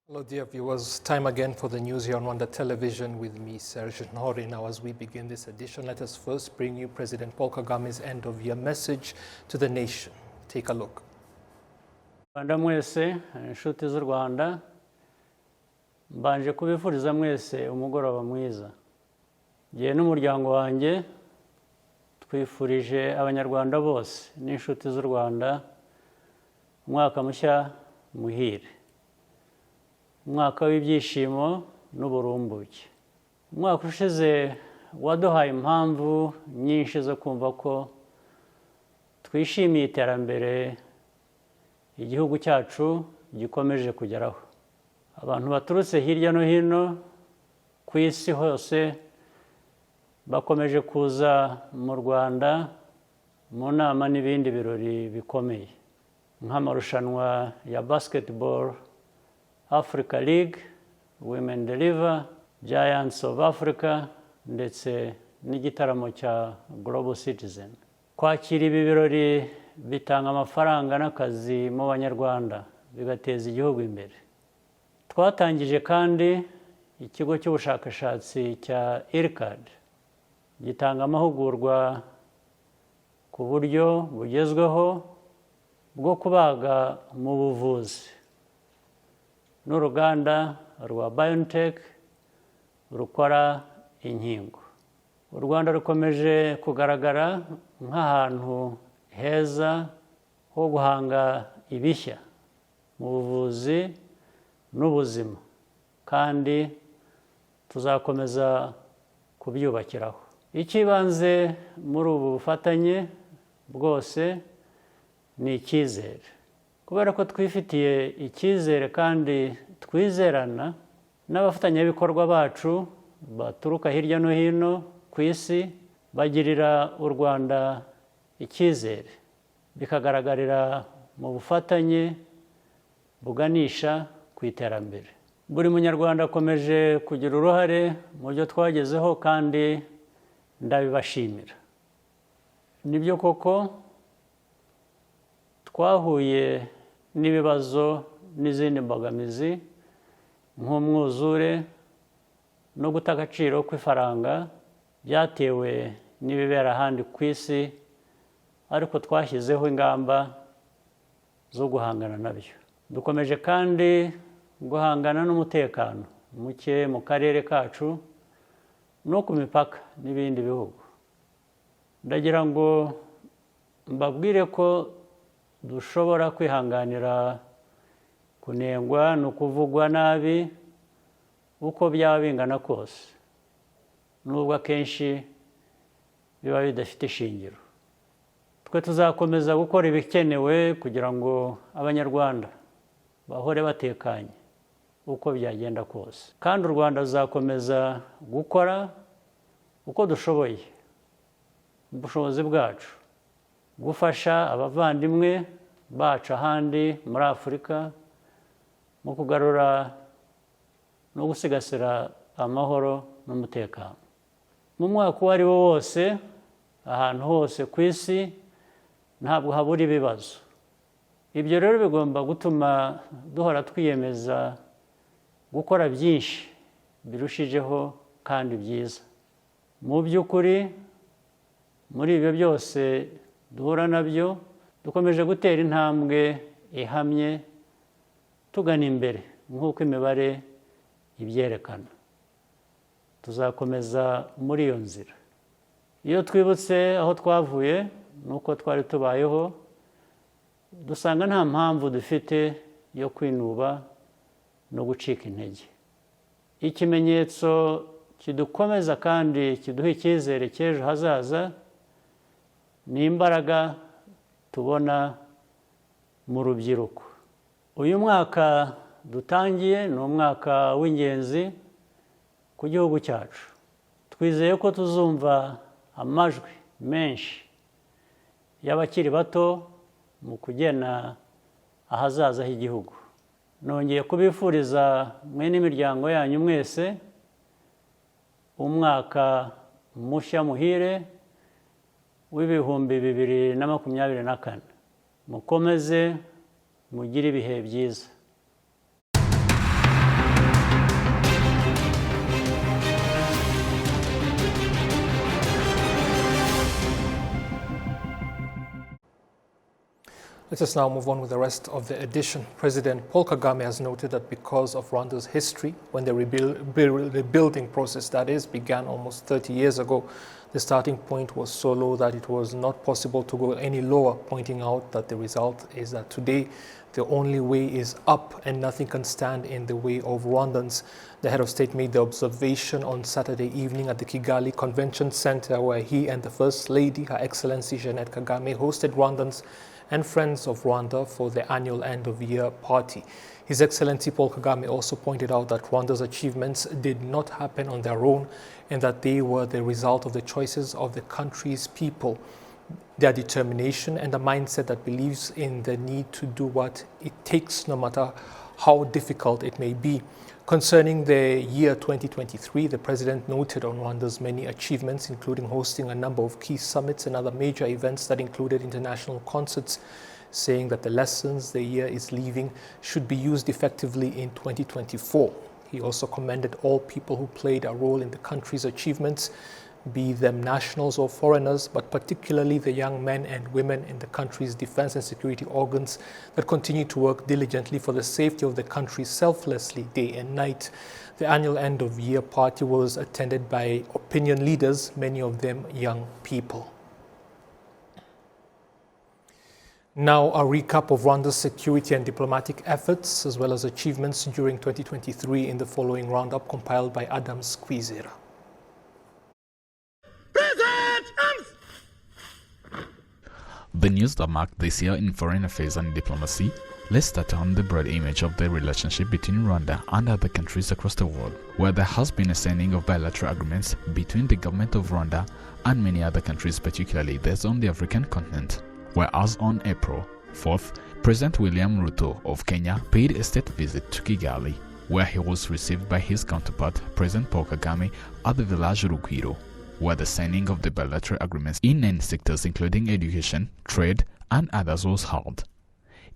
Hello, dear viewers. Time again for the news here on Rwanda Television with me, Serge Nori. Now, as we begin this edition, let us first bring you President Paul Kagame's end-of-year message to the nation. Take a look. Rwanda mwese, inshuti z'u Rwanda, mbanje kubifuriza mwese umugoroba mwiza. Jye n'umuryango wanjye twifurije abanyarwanda bose n'inshuti z'u Rwanda umwaka mushya muhire. Umwaka w'ibyishimo n'uburumbuke. Umwaka ushize waduhaye impamvu nyinshi zo kumva ko twishimiye iterambere igihugu cyacu gikomeje kugeraho. Abantu baturutse hirya no hino ku isi hose bakomeje kuza mu Rwanda mu nama n'ibindi birori bikomeye nk'amarushanwa ya basketball, Africa League, Women Deliver, Giants of Africa, ndetse n'igitaramo cya Global Citizen. Kwakira ibi birori bitanga amafaranga n'akazi mu banyarwanda, bigateza igihugu imbere. Twatangije kandi ikigo cy'ubushakashatsi cya IRCAD, gitanga amahugurwa ku buryo bugezweho bwo kubaga mu buvuzi. N'uruganda rwa BioNTech rukora inkingo. U Rwanda rukomeje kugaragara nk'ahantu heza ho guhanga ibishya mu buvuzi n'ubuzima, kandi tuzakomeza kubyubakiraho. Ikibanze muri ubu bufatanye bwose ni icyizere. Kubera ko twifitiye icyizere kandi twizerana n'abafatanyabikorwa bacu baturuka hirya no hino ku isi, bagirira u Rwanda icyizere, bikagaragarira mu bufatanye buganisha ku iterambere. Buri munyarwanda akomeje kugira uruhare mu byo twagezeho kandi ndabibashimira. Nibyo koko twahuye n'ibibazo n'izindi mbogamizi nk'umwuzure no guta agaciro kw'ifaranga byatewe n'ibibera ahandi ku isi, ariko twashyizeho ingamba zo guhangana nabyo. Dukomeje kandi guhangana n'umutekano muke mu karere kacu no ku mipaka n'ibindi bihugu. Ndagira ngo mbabwire ko dushobora kwihanganira kunengwa no kuvugwa nabi uko byaba bingana kose, nubwo akenshi biba bidafite ishingiro. Twe tuzakomeza gukora ibikenewe kugira ngo abanyarwanda bahore batekanye uko byagenda kose, kandi u Rwanda ruzakomeza gukora uko dushoboye mu bushobozi bwacu, gufasha abavandimwe bacu ahandi muri Afurika mu kugarura no gusigasira amahoro n'umutekano. Mu mwaka uwo ari wo wose, ahantu hose ku isi, ntabwo habura ibibazo. Ibyo rero bigomba gutuma duhora twiyemeza gukora byinshi birushijeho kandi byiza. Mu by'ukuri, muri ibyo byose duhura nabyo, dukomeje gutera intambwe ihamye tugana imbere nk'uko imibare ibyerekana. Tuzakomeza muri iyo nzira. Iyo twibutse aho twavuye n'uko twari tubayeho, dusanga nta mpamvu dufite yo kwinuba no gucika intege. Ikimenyetso kidukomeza kandi kiduha icyizere cy'ejo hazaza ni imbaraga tubona mu rubyiruko. Uyu mwaka dutangiye ni umwaka w'ingenzi ku gihugu cyacu. Twizeye ko tuzumva amajwi menshi y'abakiri bato mu kugena ahazaza h'igihugu. Nongeye kubifuriza mwe n'imiryango yanyu mwese umwaka mushya muhire w'ibihumbi 2024. Mukomeze mugire ibihe byiza. Let us now move on with the rest of the edition. President Paul Kagame has noted that because of Rwanda's history, when the rebuilding process, that is, began almost 30 years ago, the starting point was so low that it was not possible to go any lower, pointing out that the result is that today the only way is up and nothing can stand in the way of Rwandans. The head of state made the observation on Saturday evening at the Kigali Convention Center, where he and the First Lady, Her Excellency Jeanette Kagame, hosted Rwandans and friends of Rwanda for the annual end-of-year party. His Excellency Paul Kagame also pointed out that Rwanda's achievements did not happen on their own and that they were the result of the choices of the country's people, their determination and a mindset that believes in the need to do what it takes, no matter how difficult it may be. Concerning the year 2023, the president noted on Rwanda's many achievements, including hosting a number of key summits and other major events that included international concerts, saying that the lessons the year is leaving should be used effectively in 2024. He also commended all people who played a role in the country's achievements, be them nationals or foreigners, but particularly the young men and women in the country's defense and security organs that continue to work diligently for the safety of the country selflessly day and night. The annual end-of-year party was attended by opinion leaders, many of them young people. Now, a recap of Rwanda's security and diplomatic efforts, as well as achievements during 2023 in the following roundup compiled by Adam Squizera. The news that marked this year in foreign affairs and diplomacy. Let's start on the broad image of the relationship between Rwanda and other countries across the world, where there has been a signing of bilateral agreements between the government of Rwanda and many other countries, particularly those on the African continent. Whereas on April 4th, President William Ruto of Kenya paid a state visit to Kigali, where he was received by his counterpart, President Paul Kagame, at the village Rugwiro, where the signing of the bilateral agreements in 9 sectors including education, trade, and others was held.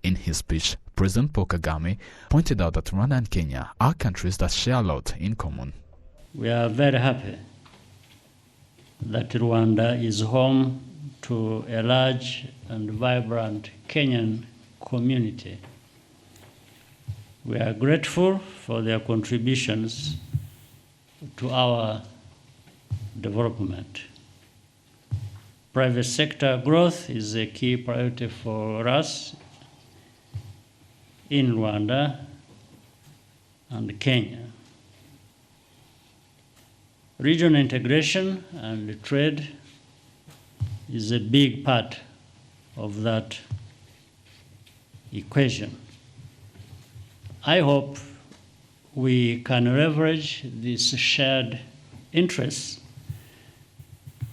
In his speech, President Paul Kagame pointed out that Rwanda and Kenya are countries that share a lot in common. We are very happy that Rwanda is home to a large and vibrant Kenyan community. We are grateful for their contributions to our development. Private sector growth is a key priority for us in Rwanda and Kenya. Regional integration and trade is a big part of that equation. I hope we can leverage these shared interests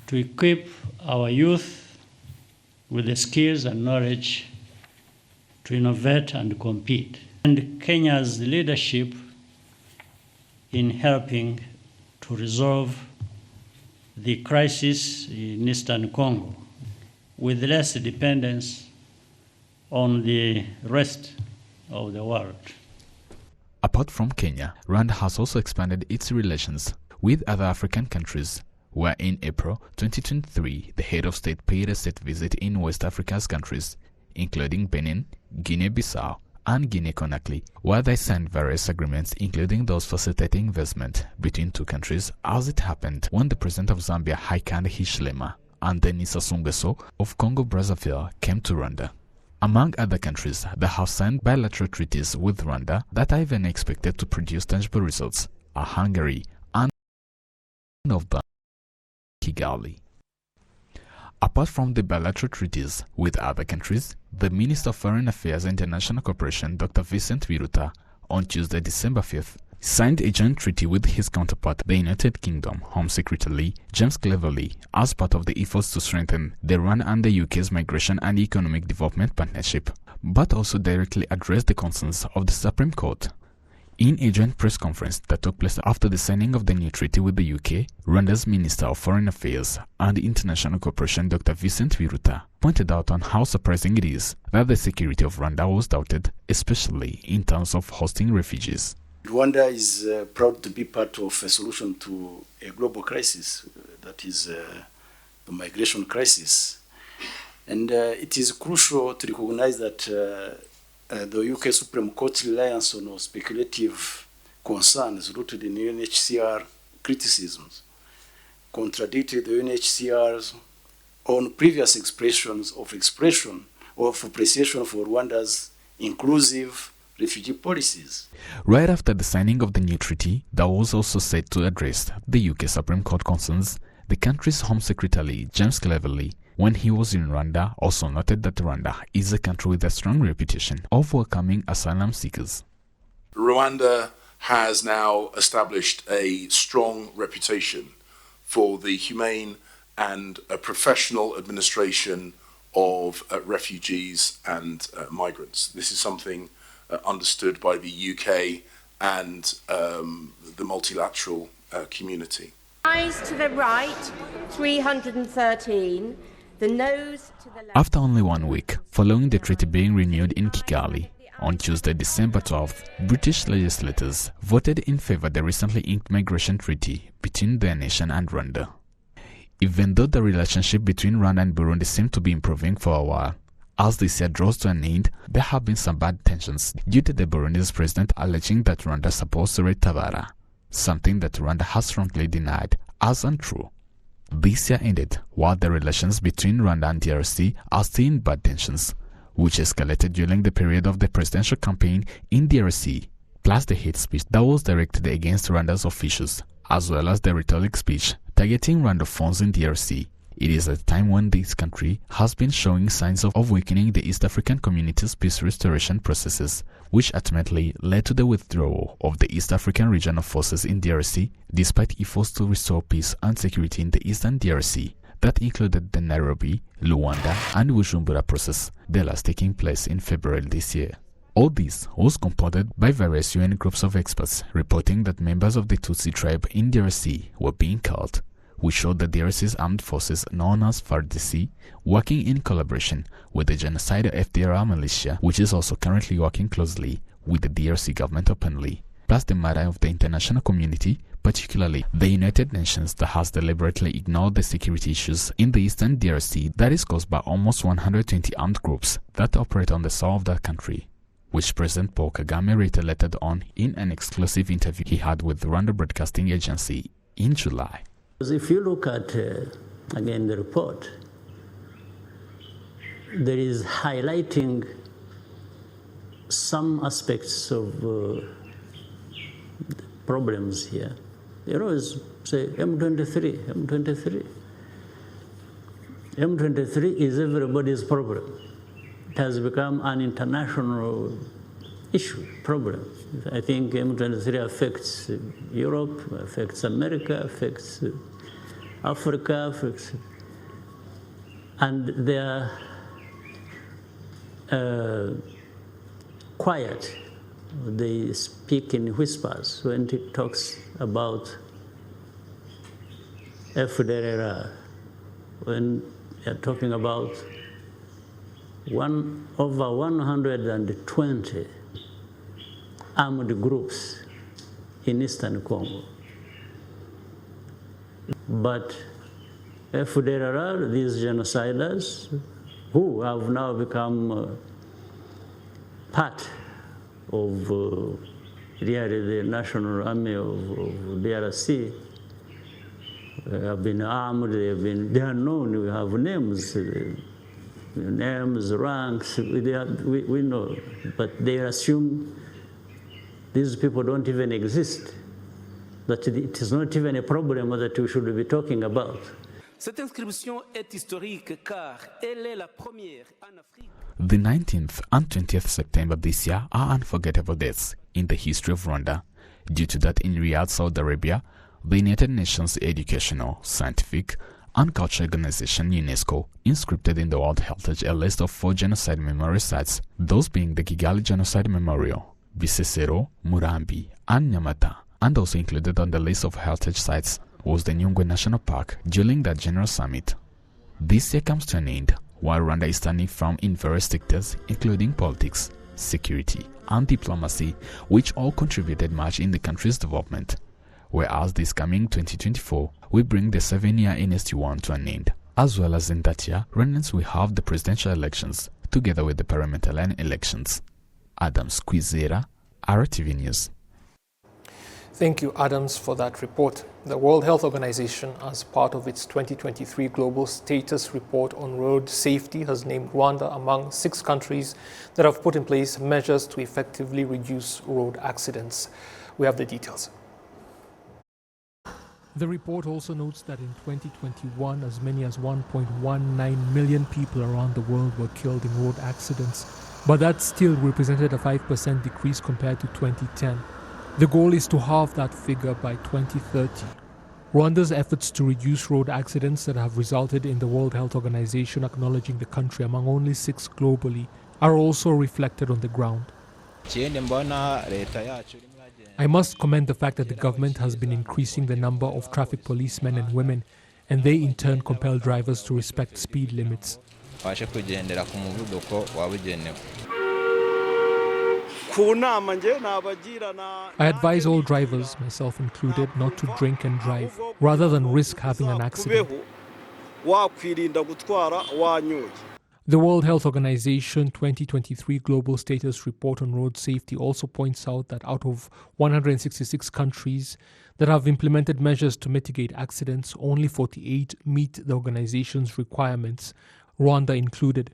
to equip our youth with the skills and knowledge to innovate and compete. And Kenya's leadership in helping to resolve the crisis in Eastern Congo with less dependence on the rest of the world. Apart from Kenya, Rwanda has also expanded its relations with other African countries, where in April 2023, the head of state paid a state visit in West Africa's countries, including Benin, Guinea-Bissau, and Guinea-Conakry, where they signed various agreements, including those facilitating investment between two countries, as it happened when the president of Zambia, Hakainde Hichilema, and Denis Sassou Nguesso of Congo-Brazzaville came to Rwanda. Among other countries, they have signed bilateral treaties with Rwanda that are even expected to produce tangible results are Hungary and of them Kigali. Apart from the bilateral treaties with other countries, the Minister of Foreign Affairs and International Cooperation, Dr. Vincent Biruta, on Tuesday, December 5th, signed a joint treaty with his counterpart, the United Kingdom Home Secretary James Cleverly, as part of the efforts to strengthen the Rwanda and the UK's migration and economic development partnership, but also directly address the concerns of the Supreme Court. In a joint press conference that took place after the signing of the new treaty with the UK, Rwanda's Minister of Foreign Affairs and International Cooperation, Dr. Vincent Biruta, pointed out on how surprising it is that the security of Rwanda was doubted, especially in terms of hosting refugees. Rwanda is proud to be part of a solution to a global crisis, that is the migration crisis. And it is crucial to recognize that the UK Supreme Court's reliance on speculative concerns rooted in UNHCR criticisms contradicted the UNHCR's own previous expressions of appreciation for Rwanda's inclusive refugee policies. Right after the signing of the new treaty that was also set to address the UK Supreme Court concerns, the country's Home Secretary, James Cleverly, when he was in Rwanda, also noted that Rwanda is a country with a strong reputation of welcoming asylum seekers. Rwanda has now established a strong reputation for the humane and professional administration of refugees and migrants. This is something understood by the UK and the multilateral community. Eyes to the right, 313. The nose to the left. After only 1 week, following the treaty being renewed in Kigali, on Tuesday, December 12th, British legislators voted in favor of the recently inked migration treaty between their nation and Rwanda. Even though the relationship between Rwanda and Burundi seemed to be improving for a while, as this year draws to an end, there have been some bad tensions due to the Burundi's president alleging that Rwanda supports Tabara, something that Rwanda has strongly denied as untrue. This year ended while the relations between Rwanda and DRC are still in bad tensions, which escalated during the period of the presidential campaign in DRC, plus the hate speech that was directed against Rwanda's officials, as well as the rhetoric speech targeting Rwandophones in DRC. It is at a time when this country has been showing signs of weakening the East African community's peace restoration processes, which ultimately led to the withdrawal of the East African regional forces in DRC, despite efforts to restore peace and security in the eastern DRC. That included the Nairobi, Luanda, and Bujumbura process, the last taking place in February this year. All this was compounded by various UN groups of experts reporting that members of the Tutsi tribe in DRC were being killed, which showed that DRC's armed forces known as FARDC working in collaboration with the genocidal FDLR militia, which is also currently working closely with the DRC government openly, plus the matter of the international community, particularly the United Nations, that has deliberately ignored the security issues in the eastern DRC that is caused by almost 120 armed groups that operate on the south of that country, which President Paul Kagame reiterated on in an exclusive interview he had with the Rwanda Broadcasting Agency in July. If you look at, again, the report, there is highlighting some aspects of problems here. They always say M23, M23. M23 is everybody's problem. It has become an international issue, problem. I think M23 affects Europe, affects America, affects Africa, and they are quiet. They speak in whispers when it talks about FDLR, when they're talking about over 120 armed groups in Eastern Congo. But FDLR, these genociders, who have now become part of really the National Army of DRC, have been armed, they are known, we have names, ranks, we know, but they assume these people don't even exist, that it is not even a problem that we should be talking about. Cette inscription est historique car elle est la première en Afrique. The 19th and 20th September this year are unforgettable dates in the history of Rwanda, due to that in Riyadh, Saudi Arabia, the United Nations Educational, Scientific and Cultural Organization UNESCO inscripted in the World Heritage a list of 4 genocide memorial sites, those being the Kigali Genocide Memorial, Bisesero, Murambi and Nyamata, and also included on the list of heritage sites was the Nyungwe National Park during that General Summit. This year comes to an end while Rwanda is standing firm in various sectors including politics, security and diplomacy, which all contributed much in the country's development. Whereas this coming 2024 will bring the 7-year NST1 to an end, As well as in that year, Rwandans will have the presidential elections, together with the parliamentary elections. Adams Kwizera, RwandaTV News. Thank you, Adams, for that report. The World Health Organization, as part of its 2023 Global Status Report on Road Safety, has named Rwanda among 6 countries that have put in place measures to effectively reduce road accidents. We have the details. The report also notes that in 2021, as many as 1.19 million people around the world were killed in road accidents, but that still represented a 5% decrease compared to 2010. The goal is to halve that figure by 2030. Rwanda's efforts to reduce road accidents that have resulted in the World Health Organization acknowledging the country among only 6 globally are also reflected on the ground. I must commend the fact that the government has been increasing the number of traffic policemen and women, and they in turn compel drivers to respect speed limits. I advise all drivers, myself included, not to drink and drive, rather than risk having an accident. The World Health Organization 2023 Global Status Report on Road Safety also points out that out of 166 countries that have implemented measures to mitigate accidents, only 48 meet the organization's requirements, Rwanda included.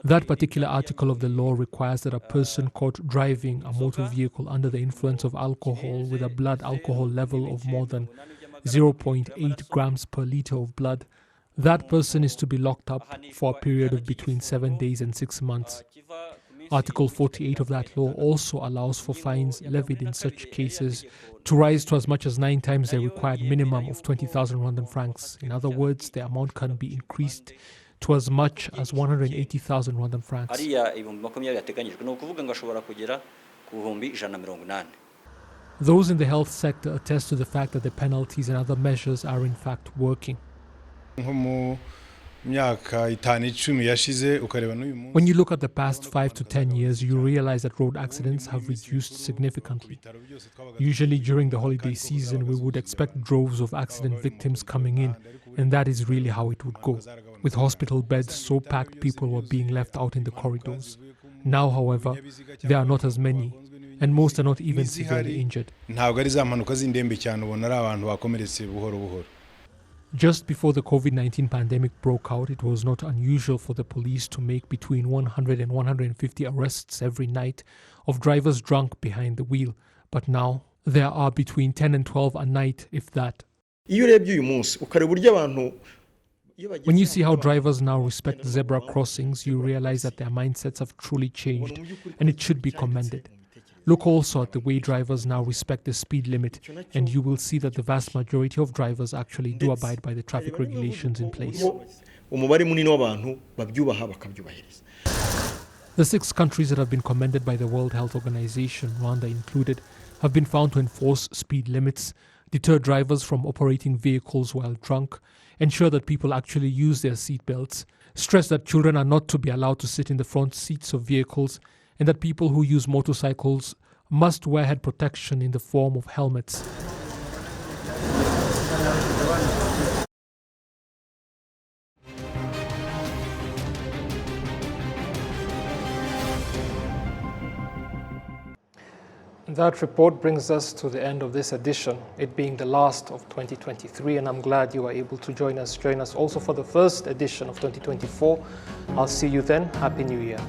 That particular article of the law requires that a person caught driving a motor vehicle under the influence of alcohol with a blood alcohol level of more than 0.8 grams per liter of blood, that person is to be locked up for a period of between 7 days and 6 months. Article 48 of that law also allows for fines levied in such cases to rise to as much as 9 times the required minimum of 20,000 Rwandan francs. In other words, the amount can be increased to as much as 180,000 Rwandan francs. Those in the health sector attest to the fact that the penalties and other measures are in fact working. When you look at the past 5 to 10 years, you realize that road accidents have reduced significantly. Usually during the holiday season, we would expect droves of accident victims coming in, and that is really how it would go. With hospital beds so packed, people were being left out in the corridors. Now, however, there are not as many, and most are not even severely injured. Just before the COVID-19 pandemic broke out, it was not unusual for the police to make between 100 and 150 arrests every night of drivers drunk behind the wheel. But now, there are between 10 and 12 a night, if that. When you see how drivers now respect zebra crossings, you realize that their mindsets have truly changed, and it should be commended. Look also at the way drivers now respect the speed limit, and you will see that the vast majority of drivers actually do abide by the traffic regulations in place. The 6 countries that have been commended by the World Health Organization, Rwanda included, have been found to enforce speed limits, deter drivers from operating vehicles while drunk, ensure that people actually use their seatbelts, stress that children are not to be allowed to sit in the front seats of vehicles, and that people who use motorcycles must wear head protection in the form of helmets. That report brings us to the end of this edition, it being the last of 2023, and I'm glad you were able to join us also for the first edition of 2024. I'll see you then. Happy New Year.